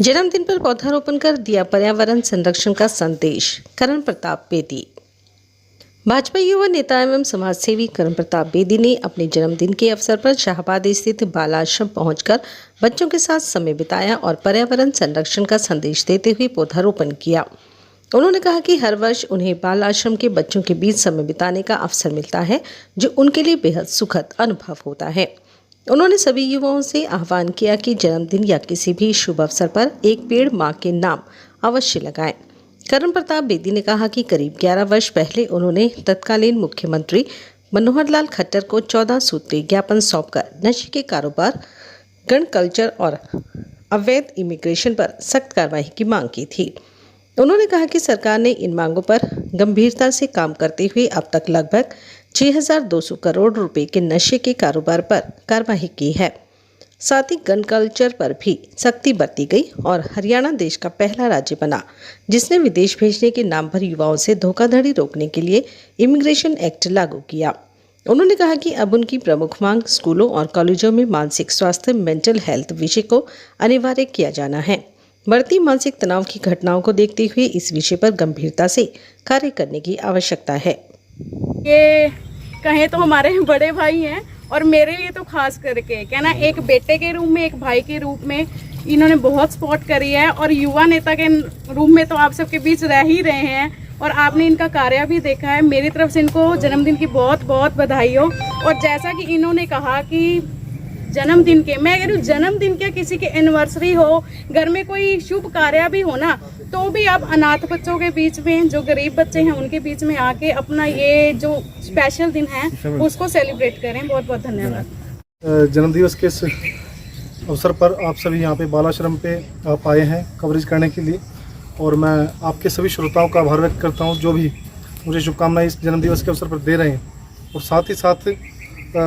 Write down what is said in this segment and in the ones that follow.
जन्मदिन पर पौधारोपण कर दिया पर्यावरण संरक्षण का संदेश। करण प्रताप बेदी। भाजपा युवा नेता एवं समाजसेवी करण प्रताप बेदी ने अपने जन्मदिन के अवसर पर शाहबाद स्थित बाल आश्रम पहुंचकर बच्चों के साथ समय बिताया और पर्यावरण संरक्षण का संदेश देते हुए पौधारोपण किया। उन्होंने कहा कि हर वर्ष उन्हें बाल आश्रम के बच्चों के बीच समय बिताने का अवसर मिलता है, जो उनके लिए बेहद सुखद अनुभव होता है। उन्होंने सभी युवाओं से आह्वान किया कि जन्मदिन या किसी भी शुभ अवसर पर एक पेड़ मां के नाम अवश्य लगाएं। करण प्रताप बेदी ने कहा कि करीब 11 वर्ष पहले उन्होंने तत्कालीन मुख्यमंत्री मनोहर लाल खट्टर को 14 सूत्रीय ज्ञापन सौंपकर नशे के कारोबार, गन कल्चर और अवैध इमिग्रेशन पर सख्त कार्रवाई की मांग की थी। उन्होंने कहा कि सरकार ने इन मांगों पर गंभीरता से काम करते हुए अब तक लगभग 6,200 करोड़ रुपए के नशे के कारोबार पर कार्रवाई की है। साथ ही गन कल्चर पर भी सख्ती बरती गई और हरियाणा देश का पहला राज्य बना जिसने विदेश भेजने के नाम पर युवाओं से धोखाधड़ी रोकने के लिए इमिग्रेशन एक्ट लागू किया। उन्होंने कहा कि अब उनकी प्रमुख मांग स्कूलों और कॉलेजों में मानसिक स्वास्थ्य मेंटल हेल्थ विषय को अनिवार्य किया जाना है। बढ़ती मानसिक तनाव की घटनाओं को देखते हुए इस विषय पर गंभीरता से कार्य करने की आवश्यकता है। ये कहें तो हमारे बड़े भाई हैं और मेरे लिए तो खास करके क्या ना, एक बेटे के रूप में, एक भाई के रूप में इन्होंने बहुत सपोर्ट करी है और युवा नेता के रूप में तो आप सबके बीच रह ही रहे हैं और आपने इनका कार्य भी देखा है। मेरी तरफ से इनको जन्मदिन की बहुत बहुत बधाई हो। और जैसा कि इन्होंने कहा कि जन्मदिन के, मैं कह रही हूँ जन्मदिन क्या, किसी के एनिवर्सरी हो, घर में कोई शुभ कार्य भी हो ना, तो भी आप अनाथ बच्चों के बीच में, जो गरीब बच्चे हैं उनके बीच में आके अपना ये जो स्पेशल दिन है उसको सेलिब्रेट करें। बहुत बहुत धन्यवाद। जन्मदिवस के इस अवसर पर आप सभी यहाँ पे बाल आश्रम पे आप आए हैं कवरेज करने के लिए और मैं आपके सभी श्रोताओं का आभार व्यक्त करता हूँ जो भी मुझे शुभकामनाएं इस जन्मदिवस के अवसर पर दे रहे हैं। और साथ ही साथ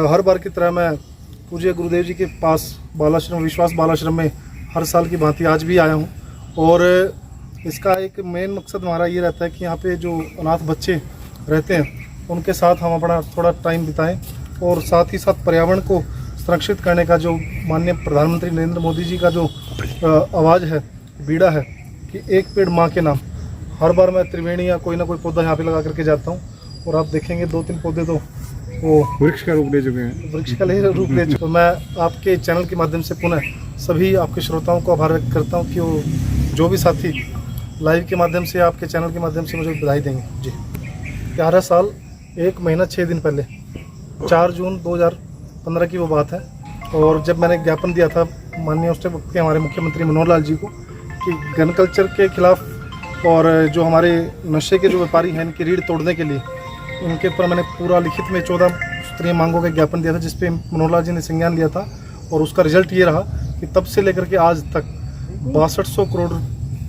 हर बार की तरह मैं पूज्य गुरुदेव जी के पास बाल आश्रम, विश्वास बाल आश्रम में हर साल की भांति आज भी आया हूँ और इसका एक मेन मकसद हमारा ये रहता है कि यहाँ पे जो अनाथ बच्चे रहते हैं उनके साथ हम अपना थोड़ा टाइम बिताएं और साथ ही साथ पर्यावरण को संरक्षित करने का जो माननीय प्रधानमंत्री नरेंद्र मोदी जी का जो आवाज़ है, बीड़ा है कि एक पेड़ माँ के नाम, हर बार मैं त्रिवेणी या कोई ना कोई पौधा यहाँ पे लगा करके जाता हूँ और आप देखेंगे 2-3 पौधे तो वो वृक्ष का रूप ले चुके हैं, वृक्ष का रूप ले चुके। तो मैं आपके चैनल के माध्यम से पुनः सभी आपके श्रोताओं को आभार व्यक्त करता हूँ कि वो जो भी साथी लाइव के माध्यम से, आपके चैनल के माध्यम से मुझे बधाई देंगे। जी, 11 साल 1 महीना 6 दिन पहले 4 जून 2015 की वो बात है और जब मैंने ज्ञापन दिया था माननीय उस वक्त के हमारे मुख्यमंत्री मनोहर लाल जी को कि गन कल्चर के खिलाफ और जो हमारे नशे के जो व्यापारी हैं इनकी रीढ़ तोड़ने के लिए उनके ऊपर मैंने पूरा लिखित में 14 सूत्रीय मांगों का ज्ञापन दिया था जिसपे मनोहर लाल जी ने संज्ञान लिया था और उसका रिजल्ट ये रहा कि तब से लेकर के आज तक 6200 करोड़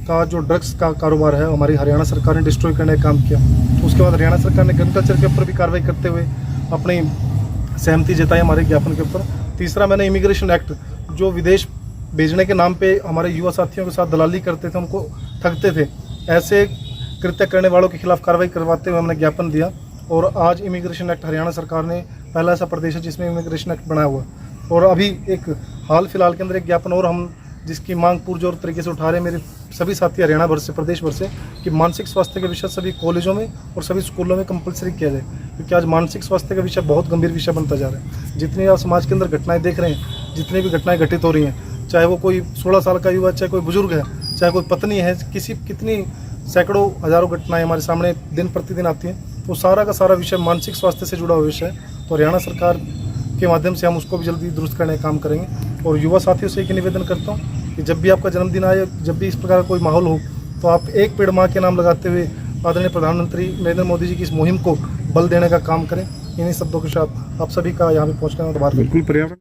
का जो ड्रग्स का कारोबार है हमारी हरियाणा सरकार ने डिस्ट्रॉय करने का काम किया। उसके बाद हरियाणा सरकार ने गन कल्चर के ऊपर भी कार्रवाई करते हुए अपनी सहमति जताई हमारे ज्ञापन के ऊपर। तीसरा, मैंने इमिग्रेशन एक्ट, जो विदेश भेजने के नाम पे हमारे युवा साथियों के साथ दलाली करते थे, उनको ठगते थे, ऐसे कृत्य करने वालों के खिलाफ कार्रवाई करवाते हुए हमने ज्ञापन दिया और आज इमिग्रेशन एक्ट हरियाणा सरकार ने पहला ऐसा प्रदेश है जिसमें इमिग्रेशन एक्ट बनाया हुआ और अभी एक हाल फिलहाल के अंदर एक ज्ञापन और हम जिसकी मांग पुरजोर तरीके से उठा रहे हैं मेरे सभी साथी हरियाणा भर से, प्रदेश भर से, कि मानसिक स्वास्थ्य का विषय सभी कॉलेजों में और सभी स्कूलों में कंपलसरी किया जाए क्योंकि आज मानसिक स्वास्थ्य का विषय बहुत गंभीर विषय बनता जा रहा है। जितनी आप समाज के अंदर घटनाएं देख रहे हैं, जितनी भी घटनाएं घटित हो रही हैं, चाहे वो कोई 16 साल का युवा, चाहे कोई बुजुर्ग है, चाहे कोई पत्नी है, कितनी सैकड़ों हजारों घटनाएं हमारे सामने दिन प्रतिदिन आती हैं, तो सारा का सारा विषय मानसिक स्वास्थ्य से जुड़ा हुआ विषय है। तो हरियाणा सरकार के माध्यम से हम उसको भी जल्दी दुरुस्त करने का काम करेंगे और युवा साथियों से एक निवेदन करता हूँ कि जब भी आपका जन्मदिन आए, जब भी इस प्रकार का कोई माहौल हो, तो आप एक पेड़ माँ के नाम लगाते हुए आदरणीय प्रधानमंत्री नरेंद्र मोदी जी की इस मुहिम को बल देने का काम करें। इन्हीं शब्दों के साथ आप सभी का यहाँ पे पहुँचने का आभार। बिल्कुल पर्यावरण